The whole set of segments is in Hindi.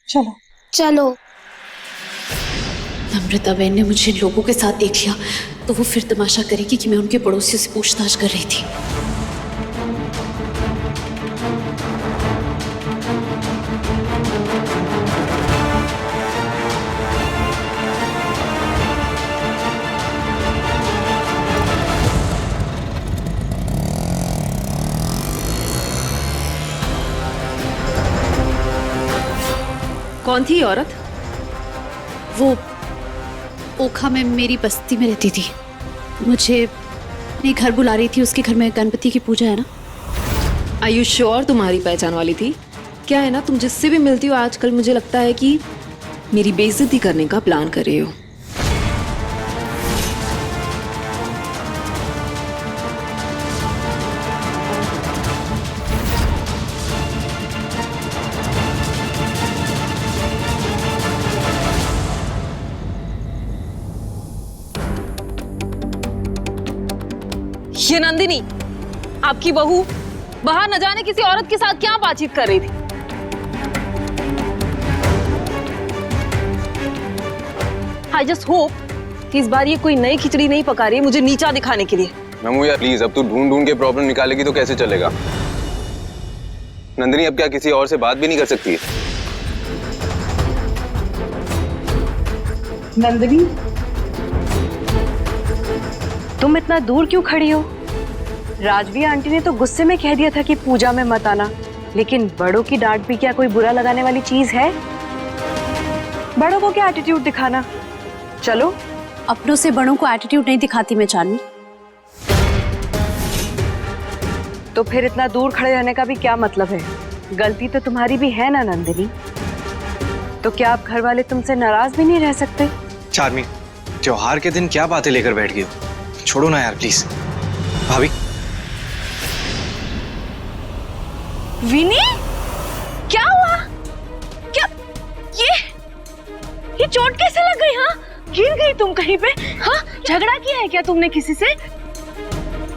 चलो चलो। नम्रता बहन ने मुझे लोगों के साथ देख लिया तो वो फिर तमाशा करेगी कि मैं उनके पड़ोसियों से पूछताछ कर रही थी। कौन थी औरत? वो ओखा में मेरी बस्ती में रहती थी। मुझे अपने घर बुला रही थी, उसके घर में गणपति की पूजा है ना। आर यू श्योर तुम्हारी पहचान वाली थी? क्या है ना, तुम जिससे भी मिलती हो आजकल मुझे लगता है कि मेरी बेइज्जती करने का प्लान कर रही हो। ये नंदिनी, आपकी बहू बाहर न जाने किसी औरत के साथ क्या बातचीत कर रही थी। आई जस्ट होप कि इस बार ये कोई नई खिचड़ी नहीं पका रही है मुझे नीचा दिखाने के लिए। नमू यार प्लीज, अब तू ढूंढ ढूंढ के प्रॉब्लम निकालेगी तो कैसे चलेगा? नंदिनी अब क्या किसी और से बात भी नहीं कर सकती है? नंदिनी, तुम इतना दूर क्यों खड़ी हो? राजवी आंटी ने तो गुस्से में कह दिया था कि पूजा में मत आना, लेकिन बड़ों की डांट भी क्या कोई बुरा लगाने वाली चीज है? बड़ों को क्या एटीट्यूड दिखाना। चलो। अपनों से बड़ों को एटीट्यूड नहीं दिखाती मैं चांदनी। तो फिर इतना दूर खड़े रहने का भी क्या मतलब है? गलती तो तुम्हारी भी है ना नंदिनी। तो क्या आप घर वाले तुमसे नाराज भी नहीं रह सकते? चार्मी, त्योहार के दिन क्या बातें लेकर बैठ गई हो? छोड़ो ना यार प्लीज। भाभी। विनी, क्या हुआ? क्या ये चोट कैसे लग गई? हाँ, गिर गई तुम कहीं पे? हाँ, झगड़ा किया है क्या तुमने किसी से?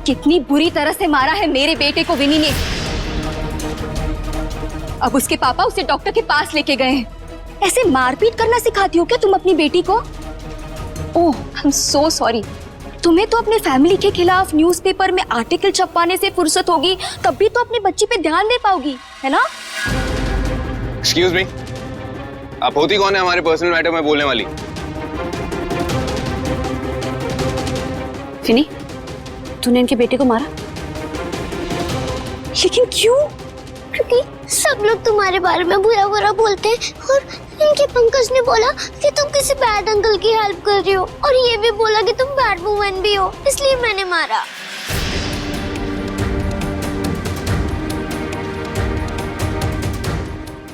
कितनी बुरी तरह से मारा है मेरे बेटे को विनी ने। अब उसके पापा उसे डॉक्टर के पास लेके गए हैं। ऐसे मारपीट करना सिखाती हो क्या तुम अपनी बेटी को? ओह, आई एम सो सॉरी। तुम्हें तो अपने फैमिली के खिलाफ न्यूज़पेपर में आर्टिकल छपवाने से फुर्सत होगी, तब भी तो अपनी बच्ची पे ध्यान दे पाओगी, है ना? एक्सक्यूज मी, आप होती कौन है हमारे पर्सनल मैटर में बोलने वाली? फिनी, तूने इनके बेटे को मारा? लेकिन क्यों? क्योंकि सब लोग तुम्हारे बारे में बुरा बुरा बोलते हैं और इनके पंकज ने बोला कि तुम किसी बैड अंकल की हेल्प कर रही हो और ये भी बोला कि तुम बैड वुमन भी हो, इसलिए मैंने मारा।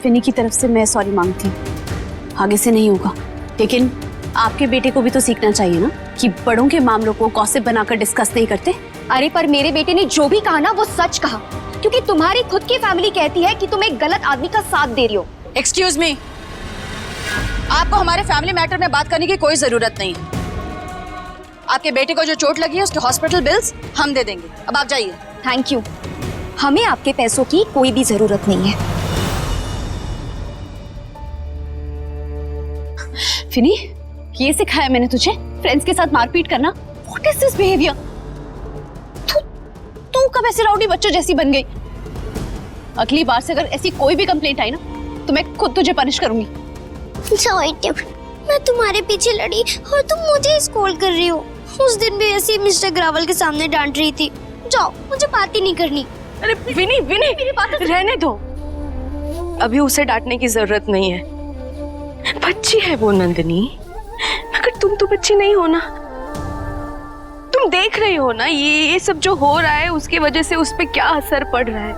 फिनी की तरफ से मैं सॉरी मांगती हूँ, आगे से नहीं होगा। लेकिन आपके बेटे को भी तो सीखना चाहिए ना कि बड़ों के मामलों को गॉसिप बनाकर डिस्कस नहीं करते। अरे पर मेरे बेटे ने जो भी कहा ना वो सच कहा, क्योंकि तुम्हारी खुद की फैमिली कहती है कि तुम एक गलत आदमी का साथ दे रही हो। एक्सक्यूज मी, आपको हमारे फैमिली मैटर में बात करने की कोई जरूरत नहीं। आपके बेटे को जो चोट लगी है उसके हॉस्पिटल बिल्स हम दे देंगे। अब आप जाइए। थैंक यू, हमें आपके पैसों की कोई भी जरूरत नहीं है। फिनी, ये सिखाया मैंने तुझे फ्रेंड्स के साथ मारपीट करना? What is this behaviour? तू कब ऐसे राउडी बच्चों जैसी बन गई? अगली बार से अगर ऐसी कोई भी कंप्लेंट आई ना तो मैं खुद तुझे पनिश करूंगी। मैं तुम्हारे पीछे लड़ी और तुम मुझे स्कॉल कर रही हो। उस दिन भी ऐसे मिस्टर ग्रावल के सामने डांट रही थी। जाओ, मुझे बात ही नहीं करनी। अरे विनी, विनी, मेरी बात रहने दो। अभी उसे डांटने की जरूरत नहीं है, बच्ची है वो नंदिनी। मगर तुम तो बच्ची नहीं हो ना। तुम देख रही हो ना ये सब जो हो रहा है उसकी वजह से उस पे क्या असर पड़ रहा है।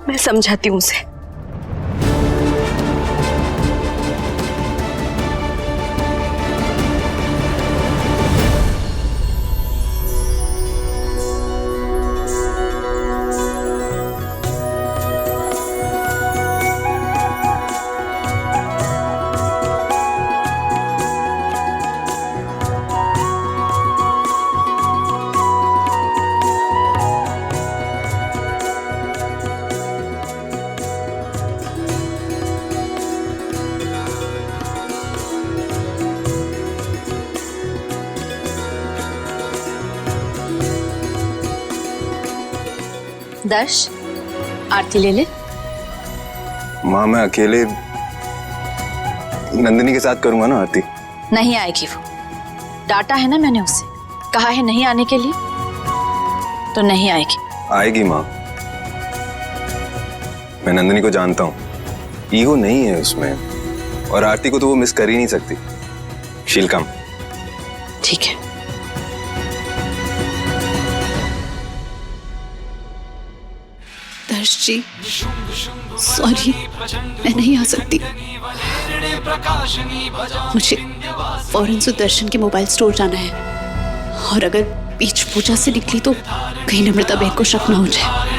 मैं समझाती हूँ उसे। दर्श, आरती ले ले। माँ मैं अकेले नंदिनी के साथ करूंगा ना आरती। नहीं आएगी वो, डांटा है ना मैंने उसे, कहा है नहीं आने के लिए, तो नहीं आएगी। आएगी माँ, मैं नंदिनी को जानता हूँ, ईगो नहीं है उसमें, और आरती को तो वो मिस कर ही नहीं सकती। शील कम। ठीक है। दर्श जी सॉरी, मैं नहीं आ सकती। मुझे फौरन सुदर्शन के मोबाइल स्टोर जाना है, और अगर बीच पूजा से निकली तो कहीं नम्रता बहन को शक ना हो जाए।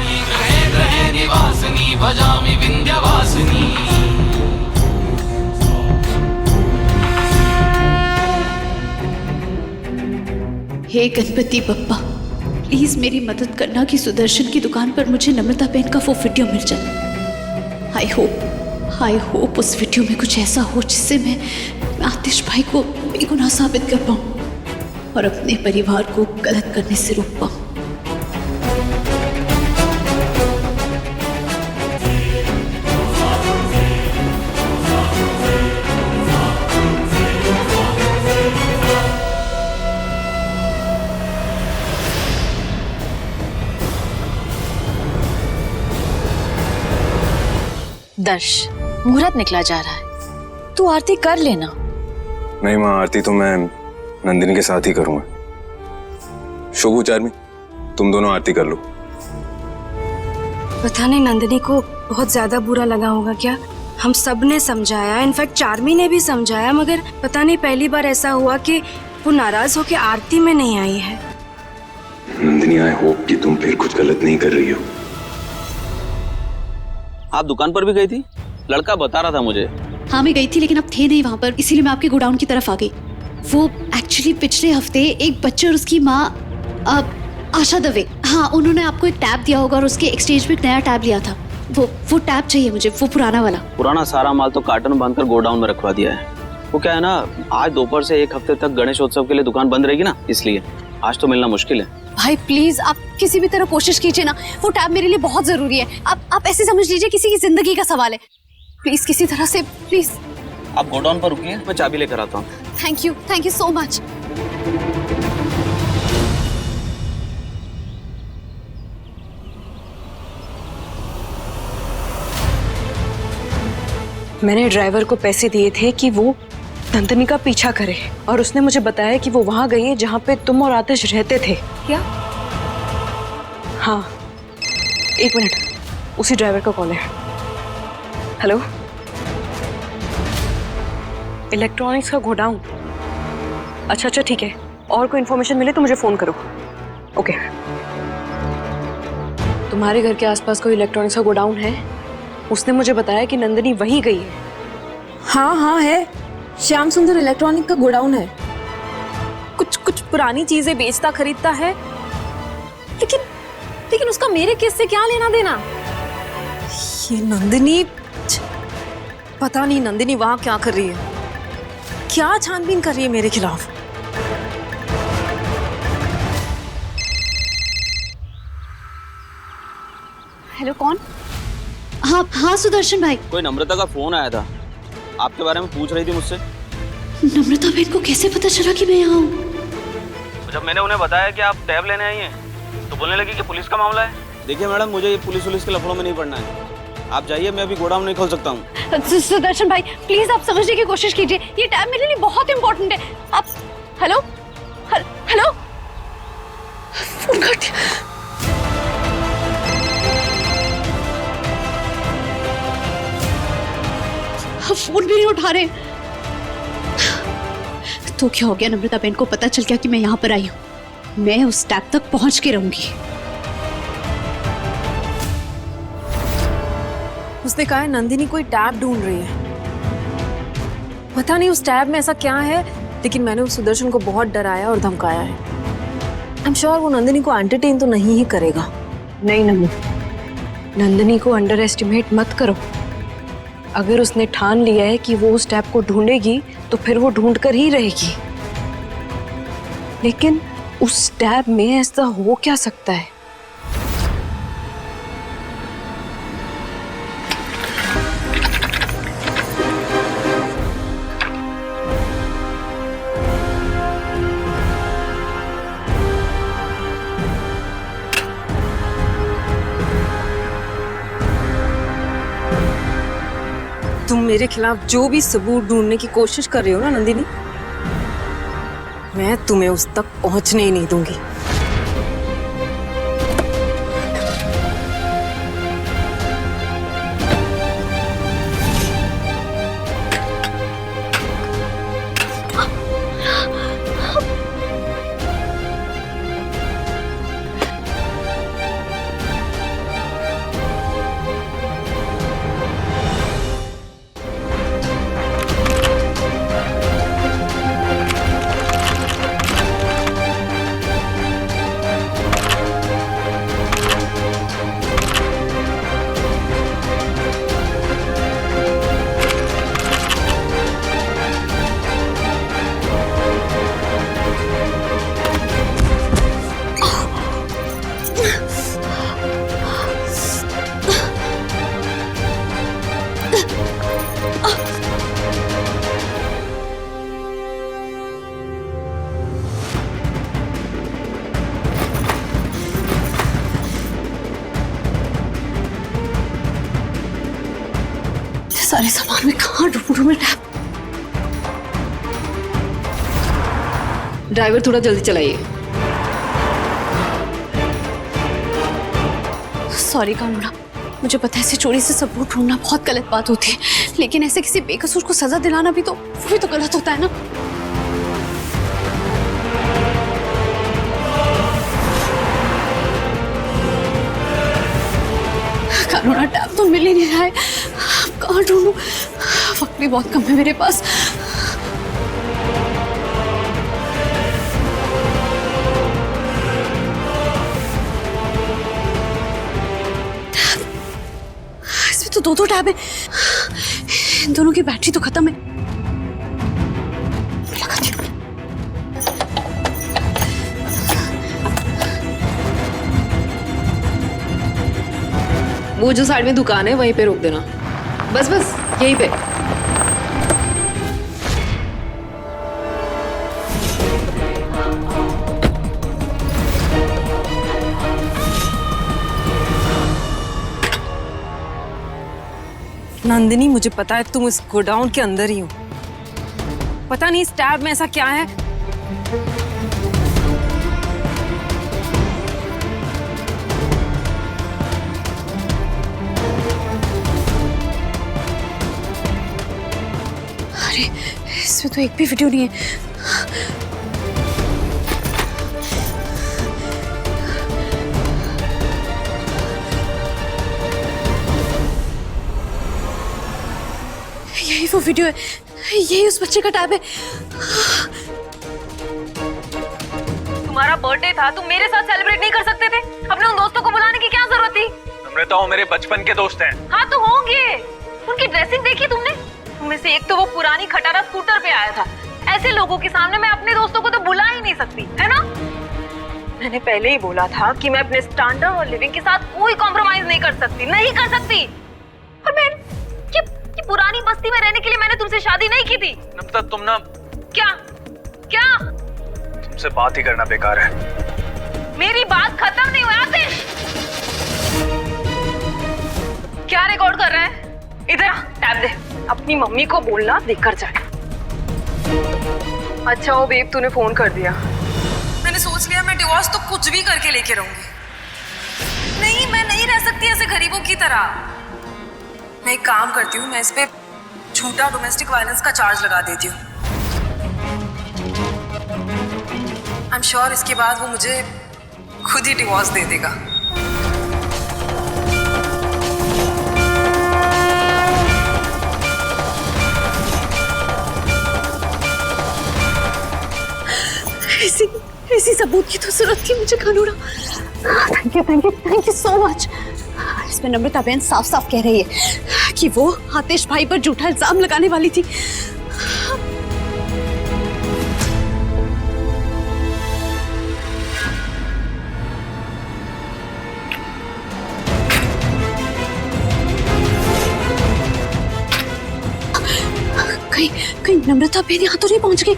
हे गणपति बप्पा, प्लीज मेरी मदद करना कि सुदर्शन की दुकान पर मुझे नम्रता बहन का वो वीडियो मिल जाए। आई होप उस वीडियो में कुछ ऐसा हो जिससे मैं आतिश भाई को बेगुनाह साबित कर पाऊं और अपने परिवार को गलत करने से रोक पाऊं। दर्श, मुहूर्त निकला जा रहा है, तू आरती कर लेना। नहीं माँ, आरती तो मैं नंदिनी के साथ ही करूंगा। शुभ चार्मी, तुम दोनों आरती कर लो। पता नहीं नंदिनी को बहुत ज्यादा बुरा लगा होगा क्या। हम सब ने समझाया, इनफैक्ट चार्मी ने भी समझाया, मगर पता नहीं पहली बार ऐसा हुआ कि वो नाराज होकर आरती में नहीं आई है। नंदिनी, आई होप कि तुम फिर कुछ गलत नहीं कर रही हो। आप दुकान पर भी गई थी? लड़का बता रहा था मुझे। हाँ मैं गई थी, लेकिन आप थे नहीं वहाँ पर, इसीलिए मैं आपके गोडाउन की तरफ आ गई। वो एक्चुअली पिछले हफ्ते एक बच्चे और उसकी माँ आशा दवे, हाँ उन्होंने आपको एक टैब दिया होगा और उसके एक्सचेंज में एक नया टैब लिया था। वो टैब चाहिए मुझे, वो पुराना वाला। पुराना सारा माल तो कार्टन बांधकर गोडाउन में रखवा दिया है। वो क्या है ना, आज दोपहर से एक हफ्ते तक गणेशोत्सव के लिए दुकान बंद रहेगी ना, इसलिए आज तो मिलना मुश्किल है। भाई प्लीज आप किसी भी तरह कोशिश कीजिए ना, वो टैब मेरे लिए बहुत जरूरी है। आप ऐसे समझ लीजिए किसी की जिंदगी का सवाल है। प्लीज किसी तरह से, प्लीज। आप गोडाउन पर रुकिए, मैं चाबी लेकर आता हूँ। Thank you so much. मैंने ड्राइवर को पैसे दिए थे कि वो नंदिनी का पीछा करे, और उसने मुझे बताया कि वो वहां गई है जहां पे तुम और आतिश रहते थे। क्या? हाँ, एक मिनट, उसी ड्राइवर का कॉल है। हेलो, इलेक्ट्रॉनिक्स का गोडाउन। अच्छा ठीक है, और कोई इन्फॉर्मेशन मिले तो मुझे फोन करो। ओके। तुम्हारे घर के आसपास कोई इलेक्ट्रॉनिक्स का गोडाउन है? उसने मुझे बताया कि नंदिनी वहीं गई है। हाँ है, श्याम सुंदर इलेक्ट्रॉनिक का गोडाउन है। कुछ पुरानी चीजें बेचता खरीदता है, लेकिन उसका मेरे केस से क्या लेना देना। ये नंदिनी, पता नहीं नंदिनी वहां क्या कर रही है, क्या छानबीन कर रही है मेरे खिलाफ। हेलो, कौन? हाँ सुदर्शन भाई। कोई नम्रता का फोन आया था, आपके बारे में पूछ रही थी मुझसे। नम्रता बहन को कैसे पता चला कि मैं यहाँ हूँ? जब मैंने उन्हें बताया कि आप टैब लेने आई हैं, तो बोलने लगी कि पुलिस का मामला है। देखिए मैडम, मुझे ये पुलिस के लफड़ों में नहीं पड़ना है। आप जाइए, मैं अभी गोडाउन नहीं खोल सकता हूँ। सुदर्शन भाई प्लीज आप समझने की कोशिश कीजिए, ये टैब मेरे लिए बहुत इंपॉर्टेंट है। आप हेलो फोन कर दिया। फोन भी नहीं उठा रहे। तो क्या हो गया? नम्रता बहन को पता चल गया कि मैं यहाँ पर आई हूँ। मैं उस टैब तक पहुंच के रहूंगी। उसने कहा है नंदिनी कोई टैब ढूंढ रही है। पता नहीं उस टैब में ऐसा क्या है, लेकिन मैंने उस सुदर्शन को बहुत डराया और धमकाया है। आई एम श्योर वो नंदिनी को एंटरटेन तो नहीं ही करेगा। नहीं नमू, नंदिनी को अंडर एस्टिमेट मत करो। अगर उसने ठान लिया है कि वो उस टैब को ढूंढेगी तो फिर वो ढूंढ कर ही रहेगी। लेकिन उस टैब में ऐसा हो क्या सकता है? तुम मेरे खिलाफ जो भी सबूत ढूंढने की कोशिश कर रही हो ना नंदिनी, मैं तुम्हें उस तक पहुंचने ही नहीं दूंगी। सारे सामान में कहाँ ढूंढूं मैं टैब? ड्राइवर थोड़ा जल्दी चलाइए। सॉरी कानूना, मुझे पता है ऐसे चोरी से सबूत ढूंढना बहुत गलत बात होती है, लेकिन ऐसे किसी बेकसूर को सजा दिलाना भी तो गलत होता है ना। कानूना टैब तो मिल ही नहीं रहा है, कहाँ ढूंढूं? वक्त भी बहुत कम है मेरे पास। इसमें तो दो टैब है, इन दोनों की बैटरी तो खत्म है। लगाती हूँ। वो जो साइड में दुकान है वहीं पे रोक देना, बस बस यहीं पे। नंदिनी, मुझे पता है तुम इस गोडाउन के अंदर ही हो। पता नहीं इस टैब में ऐसा क्या है। अरे इसमें तो एक भी वीडियो नहीं है। यही वो वीडियो है, यही उस बच्चे का टैब है। तुम्हारा बर्थडे था, तुम मेरे साथ सेलिब्रेट नहीं कर सकते थे? अपने उन दोस्तों को बुलाने की क्या जरूरत थी? नम्रता, वो मेरे बचपन के दोस्त हैं। हाँ तो होंगे। उनकी ड्रेसिंग देखी तुमने? उनमें से एक तो वो पुरानी खटारा स्कूटर पे आया था। ऐसे लोगों के सामने मैं अपने दोस्तों को तो बुला ही नहीं सकती, है ना? मैंने पहले ही बोला था कि मैं अपने स्टैंडर्ड और लिविंग के साथ कोई कॉम्प्रोमाइज नहीं कर सकती, नहीं कर सकती। और मैं ये पुरानी बस्ती में रहने के लिए मैंने तुमसे शादी नहीं की थी। नम्रता, तुम ना क्या क्या तुमसे बात ही करना बेकार है। मेरी बात खत्म नहीं हुई आतिश। क्या रिकॉर्ड कर रहा है? इधर टैब दे, अपनी मम्मी को बोलना लेकर जाए। अच्छा वो बेब, तूने फोन कर दिया। मैंने सोच लिया मैं डिवोर्स तो कुछ भी करके लेके रहूंगी। नहीं, मैं नहीं रह सकती ऐसे गरीबों की तरह। मैं एक काम करती हूँ, मैं इस पे झूठा डोमेस्टिक वायलेंस का चार्ज लगा देती हूँ। आई एम श्योर इसके बाद वो मुझे खुद ही डिवोर्स दे देगा। ऐसी सबूत की तो जरूरत थी मुझे कानूना। Thank you so much. इसमें नम्रता बहन साफ साफ कह रही है कि वो आतिश भाई पर झूठा इल्जाम लगाने वाली थी। कहीं नम्रता बहन यहाँ तो नहीं पहुंच गई?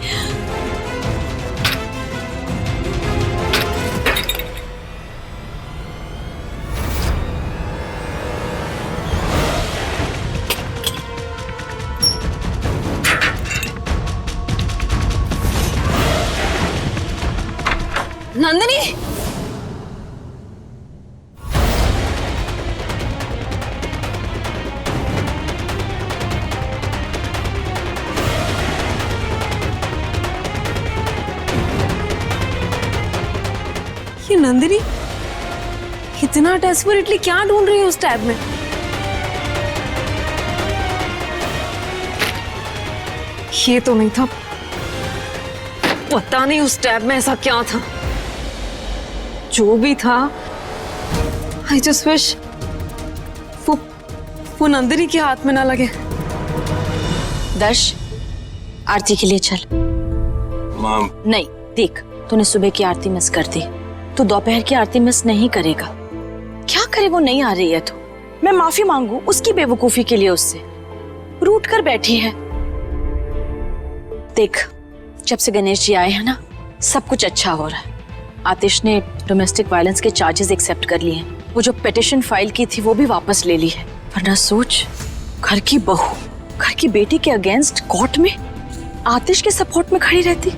नंदिनी, ये नंदिनी इतना डेस्परेटली क्या ढूंढ रही है उस टैब में? ये तो नहीं था, पता नहीं उस टैब में ऐसा क्या था। जो भी था, आई जस्ट विश वो नंदिनी के हाथ में ना लगे। दर्श, आरती के लिए चल। माँ नहीं, देख, तूने सुबह की आरती मिस कर दी, तू दोपहर की आरती मिस नहीं करेगा। क्या करे, वो नहीं आ रही है तो मैं माफी मांगू उसकी बेवकूफी के लिए, उससे रूठ कर बैठी है। देख, जब से गणेश जी आए हैं ना, सब कुछ अच्छा हो रहा है। आतिश ने डोमेस्टिक वायलेंस के चार्जेस एक्सेप्ट कर लिए हैं। वो जो पिटिशन फाइल की थी वो भी वापस ले ली है। वरना सोच, घर की बहू घर की बेटी के अगेंस्ट कोर्ट में आतिश के सपोर्ट में खड़ी रहती।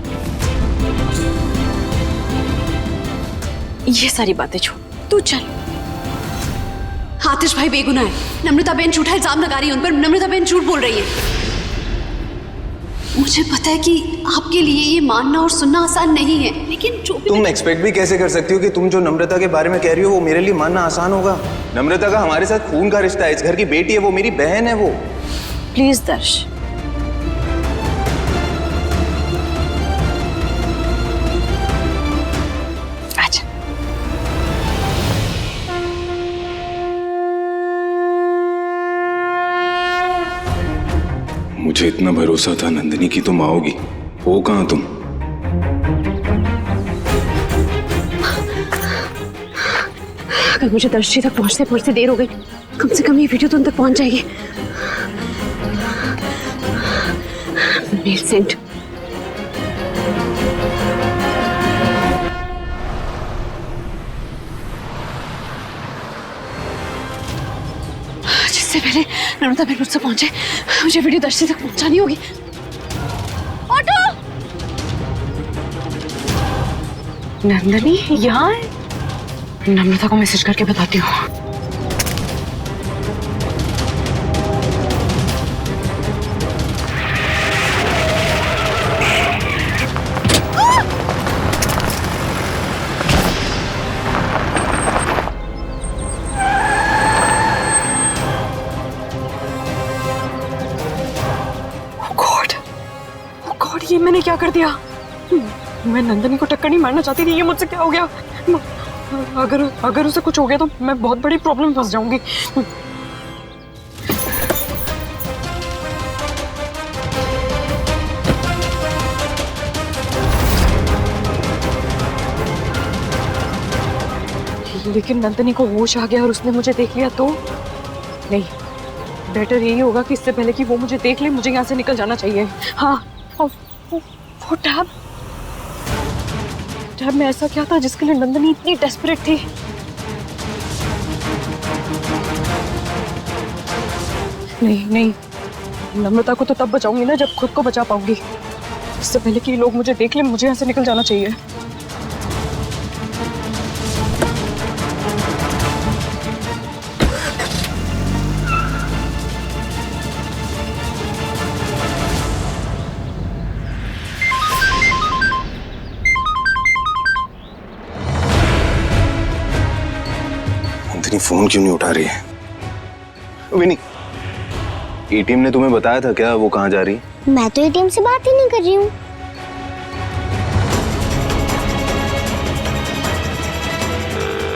ये सारी बातें छोड़, तू चल। आतिश भाई बेगुनाह है। नम्रता बहन झूठा इल्जाम लगा रही है उन पर। नम्रता बहन झूठ बोल रही है। मुझे पता है कि आपके लिए ये मानना और सुनना आसान नहीं है, लेकिन जो तुम एक्सपेक्ट भी कैसे कर सकती हो कि तुम जो नम्रता के बारे में कह रही हो वो मेरे लिए मानना आसान होगा? नम्रता का हमारे साथ खून का रिश्ता है, इस घर की बेटी है वो, मेरी बहन है वो। प्लीज दर्श, आजा। मुझे इतना भरोसा था नंदिनी की तुम आओगी, हो कहाँ तुम? अगर मुझे दर्शी तक पहुंचते पहुंचते देर हो गई, कम से कम ये वीडियो तो उन तक पहुंच जाएगी। Mail send. जिससे पहले नम्रता बहन मुझसे पहुंचे, मुझे वीडियो दर्शी तक पहुंचानी होगी। ऑटो! नंदिनी यहाँ है। नम्रता को मैसेज करके बताती हूँ। ये मैंने क्या कर दिया? मैं नंदिनी को टक्कर नहीं मारना चाहती थी, ये मुझसे क्या हो गया? अगर उसे कुछ हो गया तो मैं बहुत बड़ी प्रॉब्लम में फंस जाऊंगी। लेकिन नंदिनी को होश आ गया और उसने मुझे देख लिया तो नहीं, बेटर यही होगा कि इससे पहले कि वो मुझे देख ले, मुझे यहाँ से निकल जाना चाहिए। हाँ, वो टैब में ऐसा क्या था जिसके लिए नंदिनी इतनी डेस्परेट थी? नहीं, नम्रता को तो तब बचाऊंगी ना जब खुद को बचा पाऊंगी। इससे पहले कि लोग मुझे देख ले, मुझे यहाँ से निकल जाना चाहिए। फोन क्यों नहीं उठा रही है? विनी, एटीएम ने तुम्हें बताया था क्या वो कहाँ जा रही है? मैं तो एटीएम से बात ही नहीं कर रही हूँ।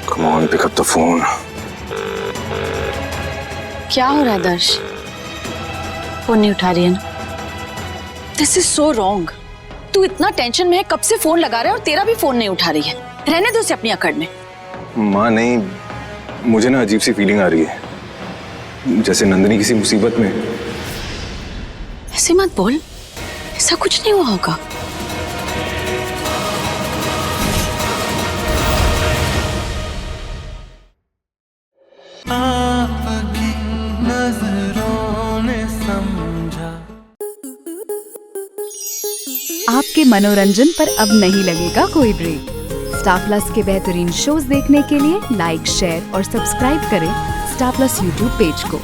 Come on, pick up the phone. क्या हो रहा है दर्श? फोन नहीं उठा रही है ना? This is so wrong. तू इतना टेंशन में है, कब से फोन लगा रहा है और तेरा भी फोन नहीं उठा रही है। रहने दो उसे अपनी अकड़ में। माँ नहीं, मुझे ना अजीब सी फीलिंग आ रही है, जैसे नंदिनी किसी मुसीबत में। ऐसे मत बोल, ऐसा कुछ नहीं हुआ होगा। आपके मनोरंजन पर अब नहीं लगेगा कोई ब्रेक। स्टार प्लस के बेहतरीन शोज देखने के लिए लाइक, शेयर और सब्सक्राइब करें स्टार प्लस यूट्यूब पेज को।